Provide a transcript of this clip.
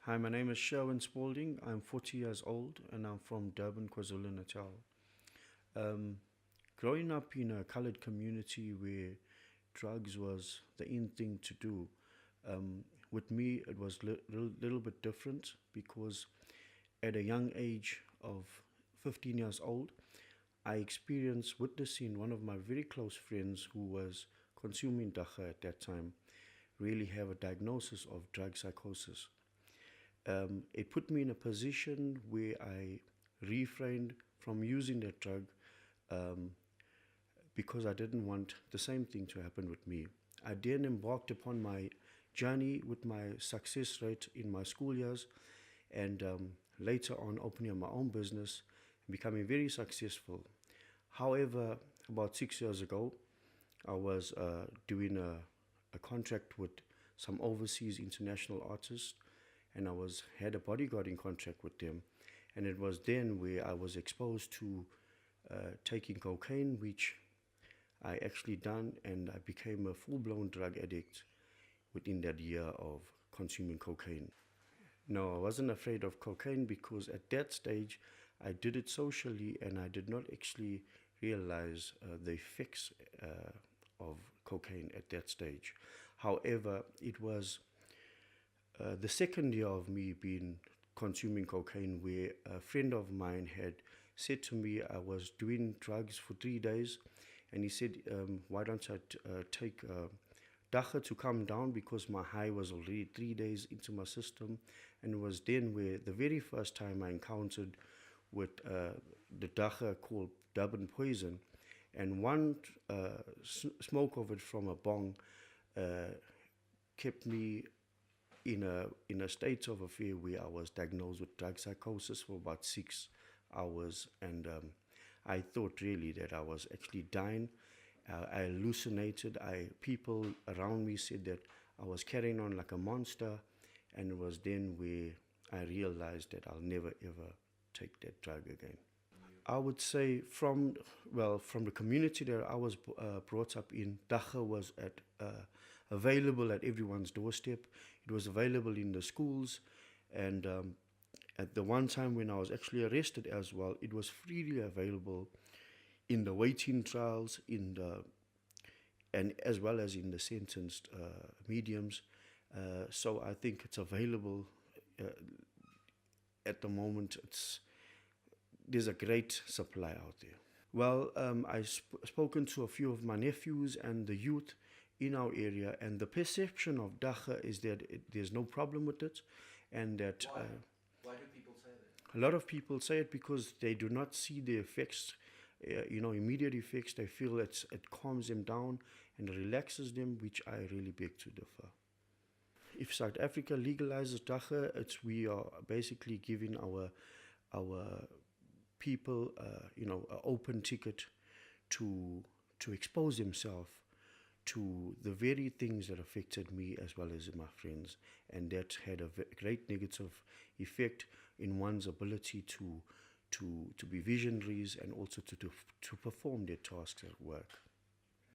Hi, my name is Sherwin. I'm 40 years old and I'm from Durban, KwaZulu-Natal. Um, Growing up in a colored community where drugs was the in thing to do, with me it was little bit different because at a young age of 15 years old, I experienced witnessing one of my very close friends who was consuming dagga at that time really have a diagnosis of drug psychosis. It put me in a position where I refrained from using that drug um, because I didn't want the same thing to happen with me. I then embarked upon my journey with my success rate in my school years and later on opening up my own business and becoming very successful. However, about 6 years ago, I was doing a contract with some overseas international artists, and I was had a bodyguarding contract with them, and it was then where I was exposed to taking cocaine, which I actually done, and I became a full-blown drug addict within that year of consuming cocaine. No, I wasn't afraid of cocaine because at that stage I did it socially and I did not actually realize the effects of cocaine at that stage. However, it was the second year of me being consuming cocaine where a friend of mine had said to me I was doing drugs for 3 days, and he said, why don't I take dagga to come down because my high was already 3 days into my system. And it was then where the very first time I encountered with the dagga called Durban poison, and one smoke of it from a bong kept me in a state of affair where I was diagnosed with drug psychosis for about 6 hours, and I thought really that I was actually dying. I hallucinated. People around me said that I was carrying on like a monster, and it was then where I realized that I'll never ever take that drug again. I would say from the community that I was brought up in, dagga was available at everyone's doorstep. It was available in the schools, and at the one time when I was actually arrested as well, it was freely available in the waiting trials, and as well as in the sentenced mediums. So I think it's available uh, at the moment. There's a great supply out there. Well, I've spoken to a few of my nephews and the youth in our area, and the perception of dagga is that there's no problem with it, and that Why do people say that? a lot of people say it because they do not see the effects, immediate effects. They feel it calms them down and relaxes them, which I really beg to differ. If South Africa legalizes dagga, we are basically giving our people, an open ticket to expose themselves to the very things that affected me as well as my friends, and that had a great negative effect in one's ability to be visionaries and also to perform their tasks at work.